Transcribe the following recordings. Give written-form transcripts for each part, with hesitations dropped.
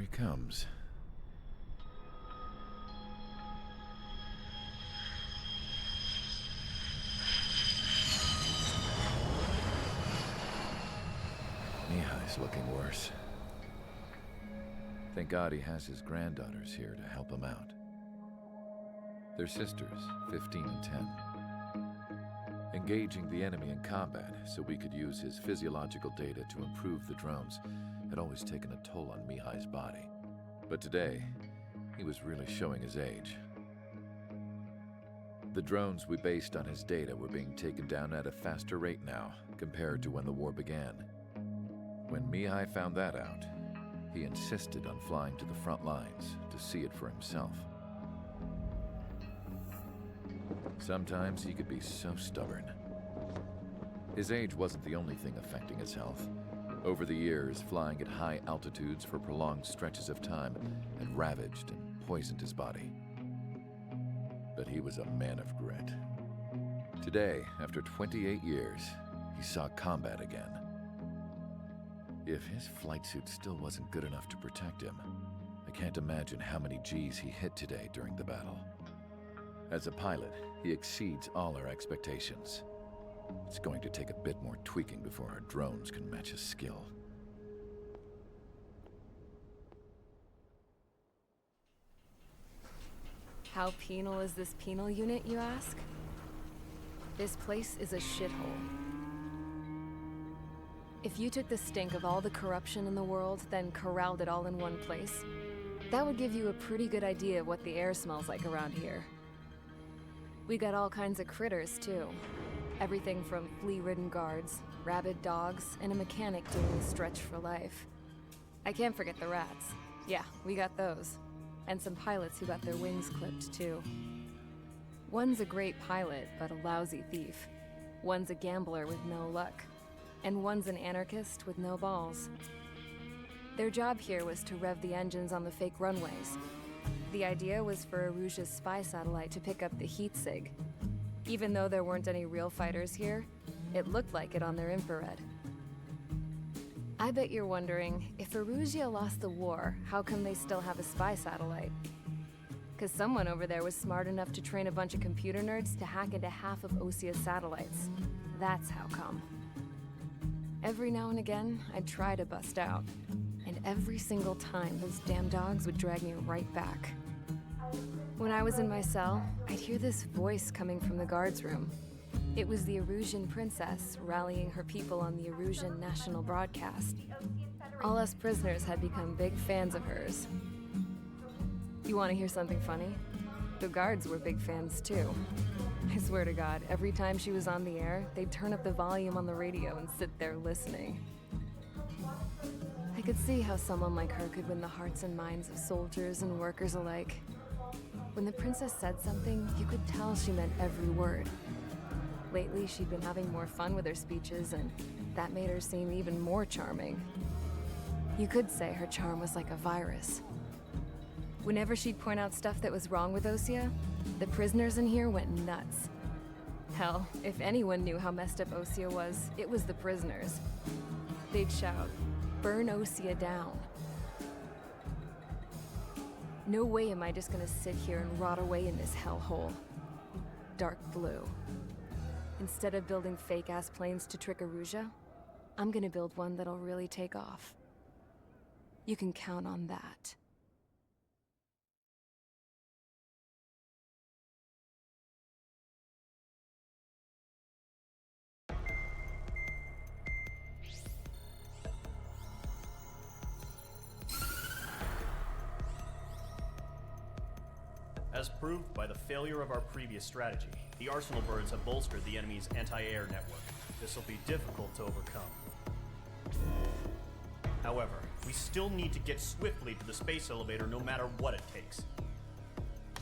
he comes. Mihai's looking worse. Thank God he has his granddaughters here to help him out. They're sisters, 15 and 10. Engaging the enemy in combat so we could use his physiological data to improve the drones had always taken a toll on Mihai's body. But today, he was really showing his age. The drones we based on his data were being taken down at a faster rate now compared to when the war began. When Mihai found that out, he insisted on flying to the front lines to see it for himself. Sometimes he could be so stubborn. His age wasn't the only thing affecting his health. Over the years, flying at high altitudes for prolonged stretches of time had ravaged and poisoned his body. But he was a man of grit. Today, after 28 years, he saw combat again. If his flight suit still wasn't good enough to protect him, I can't imagine how many Gs he hit today during the battle. As a pilot, he exceeds all our expectations. It's going to take a bit more tweaking before our drones can match his skill. How penal is this penal unit, you ask? This place is a shithole. If you took the stink of all the corruption in the world, then corralled it all in one place, that would give you a pretty good idea of what the air smells like around here. We got all kinds of critters, too. Everything from flea-ridden guards, rabid dogs, and a mechanic doing a stretch for life. I can't forget the rats. Yeah, we got those. And some pilots who got their wings clipped, too. One's a great pilot, but a lousy thief. One's a gambler with no luck. And one's an anarchist with no balls. Their job here was to rev the engines on the fake runways. The idea was for Aruja's spy satellite to pick up the heat sig. Even though there weren't any real fighters here, it looked like it on their infrared. I bet you're wondering, if Aruja lost the war, how come they still have a spy satellite? 'Cause someone over there was smart enough to train a bunch of computer nerds to hack into half of Osia's satellites. That's how come. Every now and again, I'd try to bust out. And every single time, those damn dogs would drag me right back. When I was in my cell, I'd hear this voice coming from the guards room. It was the Arusian princess rallying her people on the Arusian national broadcast. All us prisoners had become big fans of hers. You want to hear something funny? The guards were big fans too. I swear to God, every time she was on the air, they'd turn up the volume on the radio and sit there listening. I could see how someone like her could win the hearts and minds of soldiers and workers alike. When the princess said something, you could tell she meant every word. Lately, she'd been having more fun with her speeches, and that made her seem even more charming. You could say her charm was like a virus. Whenever she'd point out stuff that was wrong with Osia, the prisoners in here went nuts. Hell, if anyone knew how messed up Osia was, it was the prisoners. They'd shout, "Burn Osia down." No way am I just gonna sit here and rot away in this hellhole. Dark blue. Instead of building fake-ass planes to trick Aruja, I'm gonna build one that'll really take off. You can count on that. As proved by the failure of our previous strategy, the Arsenal birds have bolstered the enemy's anti-air network. This will be difficult to overcome. However, we still need to get swiftly to the space elevator no matter what it takes.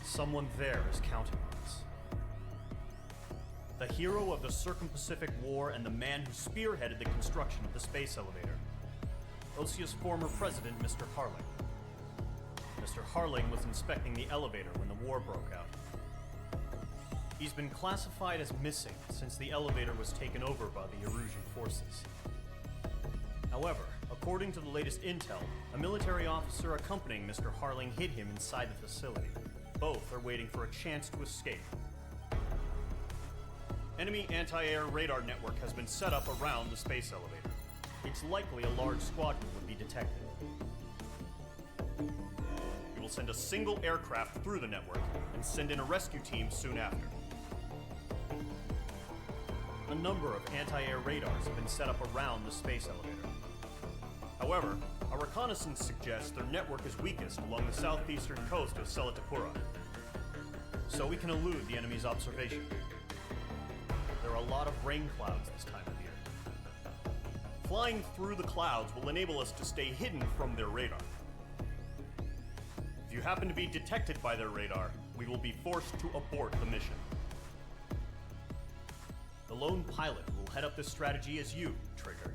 Someone there is counting on us. The hero of the Circum-Pacific War and the man who spearheaded the construction of the space elevator. Osia's former president, Mr. Harling. Mr. Harling was inspecting the elevator when the war broke out. He's been classified as missing since the elevator was taken over by the Erusian forces. However, According to the latest intel, a military officer accompanying Mr. Harling hid him inside the facility. Both are waiting for a chance to escape. Enemy anti-air radar network has been set up around the space elevator. It's likely a large squadron would be detected. We will send a single aircraft through the network and send in a rescue team soon after. A number of anti-air radars have been set up around the space elevator. However, our reconnaissance suggests their network is weakest along the southeastern coast of Selatapura, so we can elude the enemy's observation. There are a lot of rain clouds this time of year. Flying through the clouds will enable us to stay hidden from their radar. If you happen to be detected by their radar, we will be forced to abort the mission. The lone pilot will head up this strategy as you, Trigger.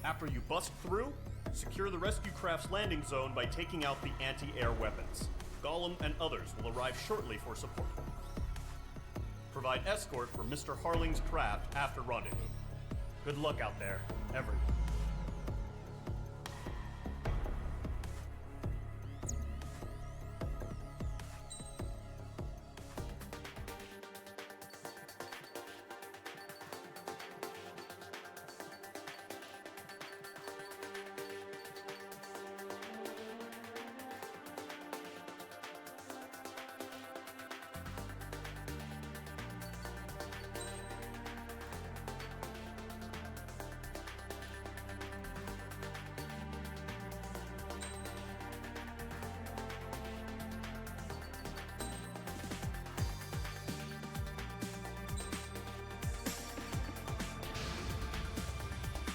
After you bust through, secure the rescue craft's landing zone by taking out the anti-air weapons. Gollum and others will arrive shortly for support. Provide escort for Mr. Harling's craft after rendezvous. Good luck out there, everyone.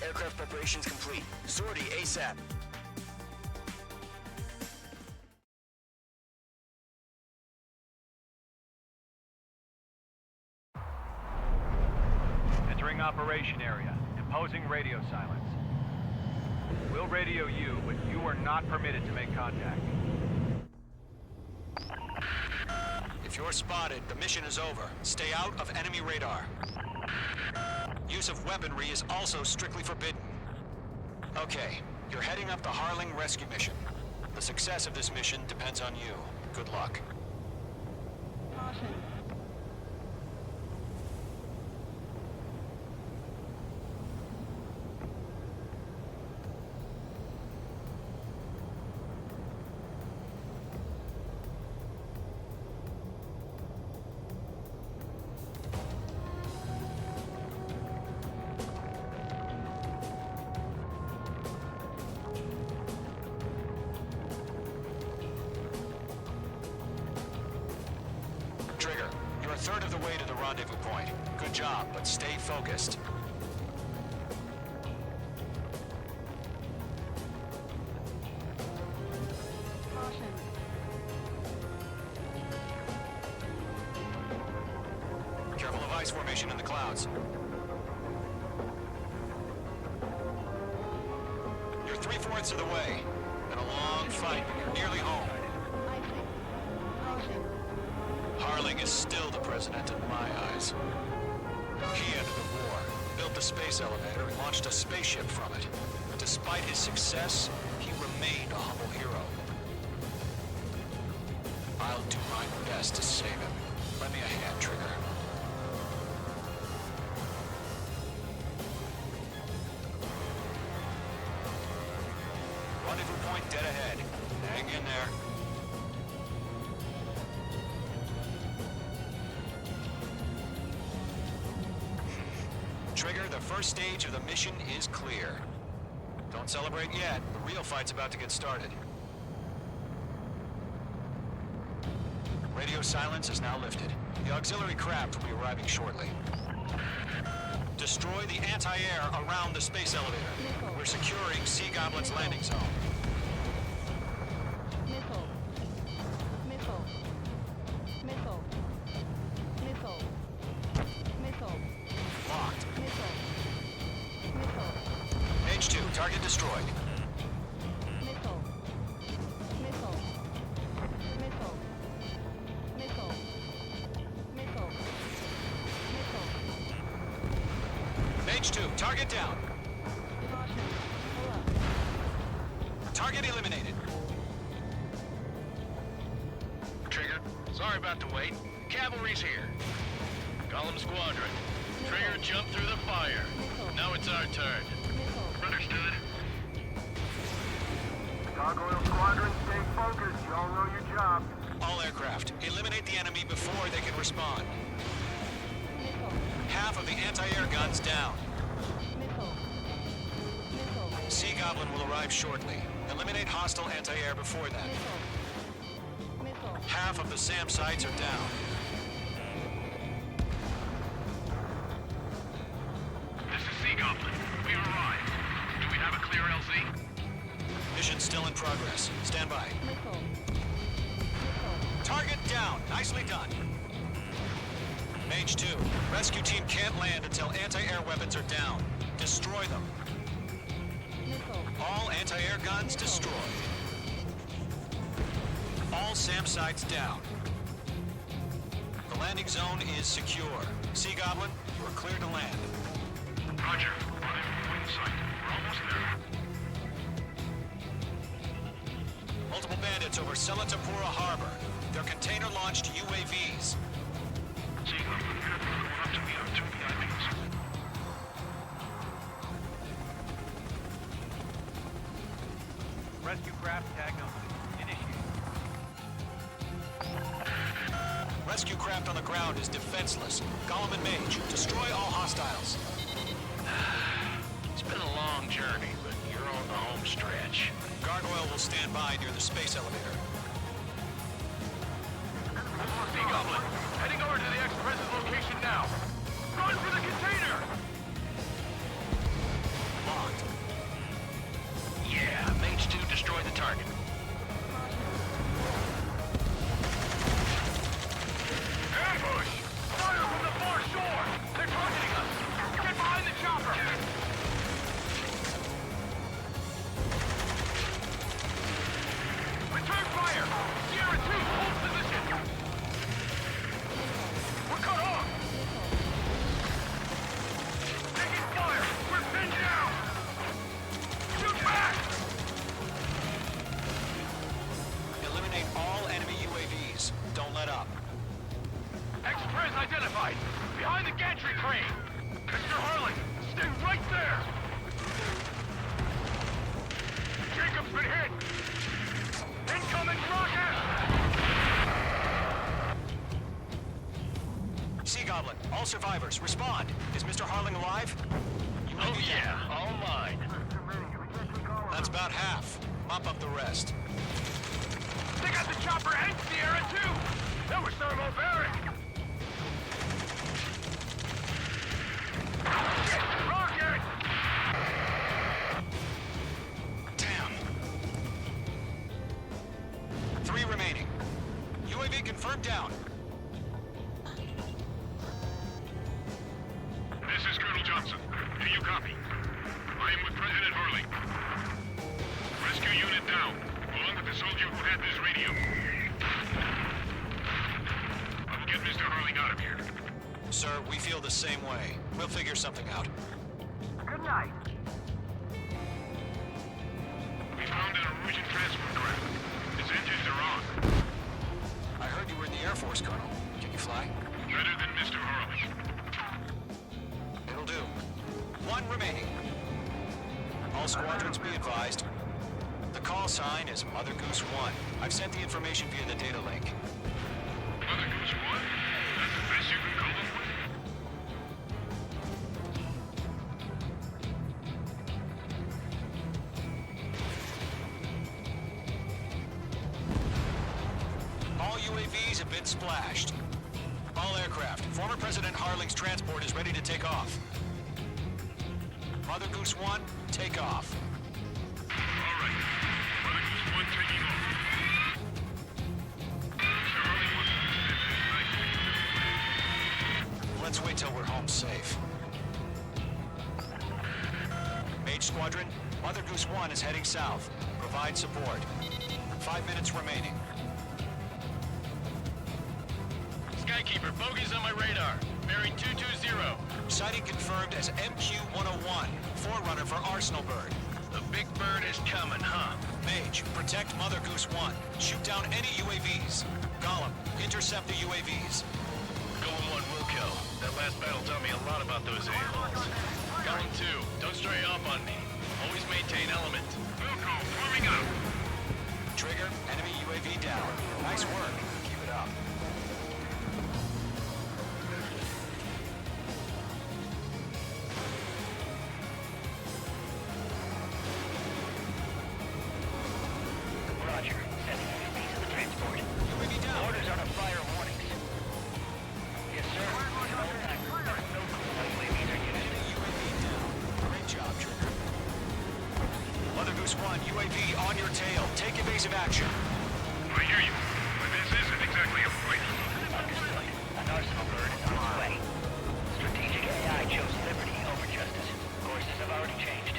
Aircraft preparations complete. Sortie ASAP. Entering operation area. Imposing radio silence. We'll radio you, but you are not permitted to make contact. If you're spotted, the mission is over. Stay out of enemy radar. Use of weaponry is also strictly forbidden. Okay, you're heading up the Harling rescue mission. The success of this mission depends on you. Good luck. Caution. Trigger, you're a third of the way to the rendezvous point. Good job, but stay focused. Caution. Careful of ice formation in the clouds. You're 3/4 of the way. Been a long fight, but you're nearly home. Icing. Caution. Harling is still the president in my eyes. He ended the war, built the space elevator, and launched a spaceship from it. Despite his success, he remained a humble hero. I'll do my best to save him. Lend me a hand, Trigger. Rendezvous point dead ahead. Hang in there. Trigger, the first stage of the mission is clear. Don't celebrate yet. The real fight's about to get started. Radio silence is now lifted. The auxiliary craft will be arriving shortly. Destroy the anti-air around the space elevator. We're securing Sea Goblin's landing zone. Missile. Missile. Missile. Missile. Missile. Locked. Missile. Missile. H2, target destroyed. Missile. Missile. Missile. Missile. Missile. Missile. H2, target down. Caution. Pull up. Target eliminated. Trigger, sorry about the wait. Cavalry's here. Column Squadron. Trigger jumped through the fire. Now it's our turn. Missile. Understood. Gargoyle Squadron, stay focused. Y'all know your job. All aircraft, eliminate the enemy before they can respond. Missile. Half of the anti-air guns down. Missile. Missile. Sea Goblin will arrive shortly. Eliminate hostile anti-air before that. Missile. Missile. Half of the SAM sites are down. This is Sea Goblin. We've arrived. Do we have a clear LZ? Mission still in progress. Stand by. Missile. Target down. Nicely done. Mage 2, rescue team can't land until anti-air weapons are down. Destroy them. Missile. All anti-air guns destroyed. All SAM sites down. The landing zone is secure. Sea Goblin, you are clear to land. Roger. On in sight. We're almost there. Multiple bandits over Selatapura Harbor. They're container-launched UAVs. Sea Goblin, we're going up to meet our two VIPs. Rescue craft tag number. Initiate. Rescue craft on the ground is defenseless. Golem and Mage, destroy all hostiles. It's been a long journey, but you're on the home stretch. Gargoyle will stand by near the space elevator. Sea Goblin, heading over to the Express's location now. Run for the container! Locked. Yeah, Mage 2 destroyed the target. Ambush! Fire from the far shore! They're targeting us! Get behind the chopper! Return fire! Sierra 2, hold position! We're cut off! Taking fire! We're pinned down! Shoot back! Eliminate all enemy UAVs. Don't let up. Express identified! Behind the gantry crane! Mr. Harlan, stay right there! Jacob's been hit! Incoming rocket! Sea Goblin, all survivors, respond. Is Mr. Harling alive? You may Oh be down. yeah, all mine. That's about half. Mop up the rest. They got the chopper and Sierra too! That was thermobaric! Shit! Rocket! Damn. 3 remaining. UAV confirmed down. This is Colonel Johnson. Do you copy? I am with President Hurley. Rescue unit down, along with the soldier who had this radio. I will get Mr. Hurley out of here. Sir, we feel the same way. We'll figure something out. Good night. We found an Norwegian transport craft. Its engines are on. I heard you were in the Air Force, Colonel. Can you fly? Better than Mr. Hurley. It'll do. 1 remaining. All squadrons be advised. The call sign is Mother Goose 1. I've sent the information via the data link. Mother Goose 1? That's the best you can call them with? All UAVs have been splashed. All aircraft, former President Harling's transport is ready to take off. Mother Goose 1, take off. All right. Mother Goose 1 taking off. Mr. Hurley wants to spend Let's wait till we're home safe. Mage Squadron, Mother Goose 1 is heading south. Provide support. 5 minutes remaining. Skykeeper, bogeys on my radar. Bearing 220. Sighting confirmed as MQ-101. 4 forerunner for Arsenal Bird. The big bird is coming, huh? Mage, protect Mother Goose 1. Shoot down any UAVs. Gollum, intercept the UAVs. Golem 1 will kill. That last battle taught me a lot about those a-holes. Golem 2, don't stray off on me. Always maintain element. Wilco, forming up. Trigger, enemy UAV down. Nice work. Keep it up. Roger. Sending UAV to the transport. UAV down. Orders are to fire warnings. Yes, sir. All time. No clue how UAVs are used. Enemy UAV down. Great job, Trigger. Mother Goose 1, UAV on your tail. Take evasive action. I hear you, but this isn't exactly a fight. Understood. An Arsenal Bird is on its way. Strategic AI chose liberty over justice. Courses have already changed.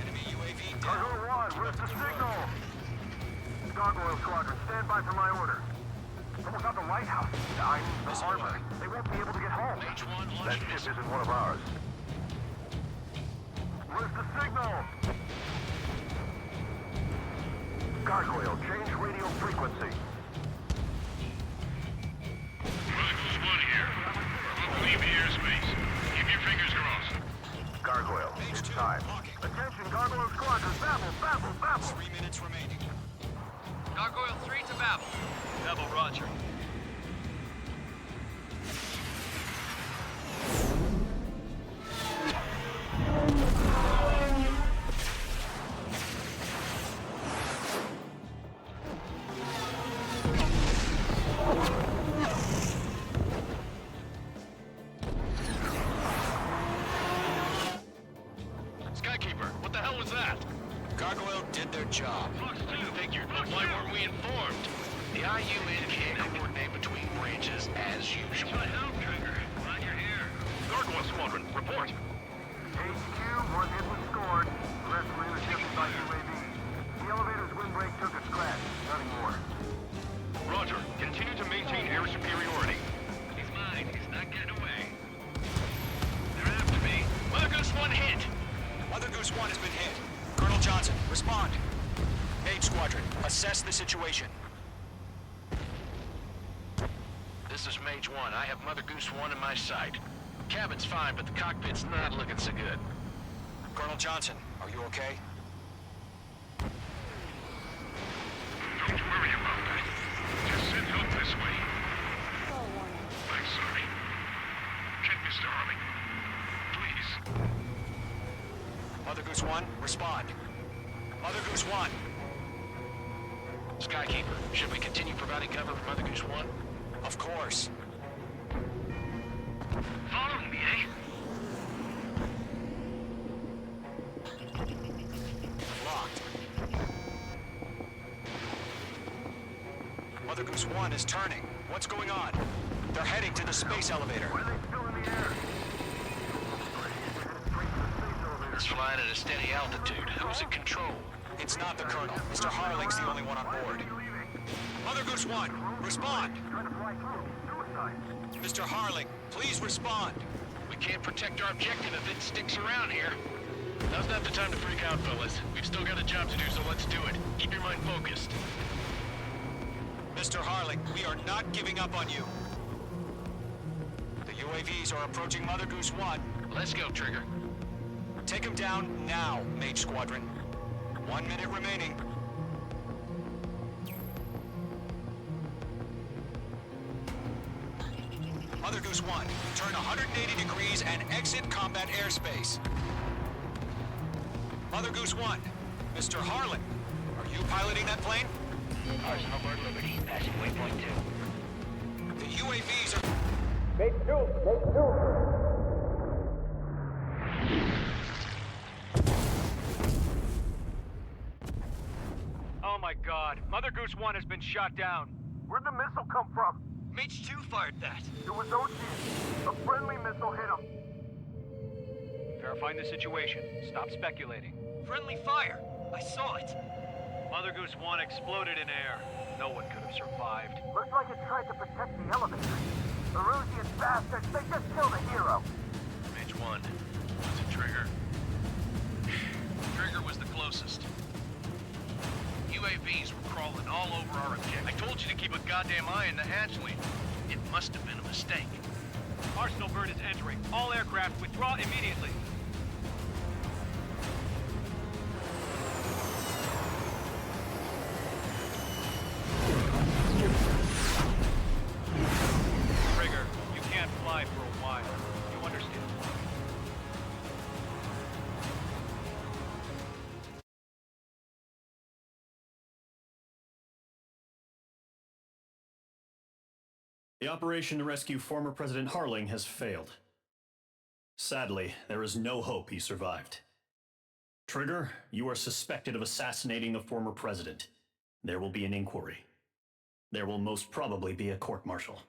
Enemy UAV Cargo down. 1, where's the signal? Gargoyle Squadron, stand by for my order. Someone's at the lighthouse. I mean the harbor. They won't be able to get home. Mage 1 That launching ship missile. isn't one of ours. Where's the signal? Gargoyle, change radio frequency. Mother Goose 1 here. We'll leave the airspace. Keep your fingers crossed. Gargoyle, it's time. Attention, Gargoyle Squadron, babble. 3 minutes remaining. Gargoyle 3 to Babel. Babel, roger. Skykeeper, what the hell was that? Gargoyle did their job. Fox 2. Figured, but why weren't we informed? The IUN can't coordinate between branches as usual. Thanks for the help, Trigger. Glad you're here. Gargoyle Squadron, report. HQ, one hit was scored. The rest were intercepted by UAV. The elevator's windbreak took a scratch. Nothing more. Roger. Continue to maintain air superiority. He's mine. He's not getting away. They're after me. Mother Goose 1 hit. Mother Goose 1 has been hit. Colonel Johnson, respond. Mage Squadron, assess the situation. This is Mage 1. I have Mother Goose 1 in my sight. Cabin's fine, but the cockpit's not looking so good. Colonel Johnson, are you okay? Don't worry about that. Just send help this way. Call warning. I'm sorry. Get Mr. Harling. Please. Mother Goose 1, respond. Mother Goose 1. Skykeeper, should we continue providing cover for Mother Goose 1? Of course. Following me, eh? Locked. Mother Goose 1 is turning. What's going on? They're heading to the space elevator. Why are they still in the air? It's flying at a steady altitude. Who's in control? It's not the Colonel. Mr. Harling's the only one on board. Mother Goose 1, respond. Trying to fly through. Suicide. Mr. Harling, please respond. We can't protect our objective if it sticks around here. Now's not the time to freak out, fellas. We've still got a job to do, so let's do it. Keep your mind focused. Mr. Harling, we are not giving up on you. The UAVs are approaching Mother Goose 1. Let's go, Trigger. Take him down now, Mage Squadron. 1 minute remaining. Mother Goose 1, turn 180 degrees and exit combat airspace. Mother Goose 1, Mr. Harlan, are you piloting that plane? Arsenal Bird Liberty, passing waypoint 2. The UAVs are... Oh my god. Mother Goose 1 has been shot down. Where'd the missile come from? Mage 2 fired that. It was OG. A friendly missile hit him. Verifying the situation. Stop speculating. Friendly fire! I saw it! Mother Goose 1 exploded in air. No one could have survived. Looks like it tried to protect the elevator. goddamn eye in the hatchway. It must have been a mistake. Arsenal bird is entering. All aircraft withdraw immediately. Trigger, you can't fly for a while. You understand? The operation to rescue former President Harling has failed. Sadly, there is no hope he survived. Trigger, you are suspected of assassinating the former president. There will be an inquiry. There will most probably be a court-martial.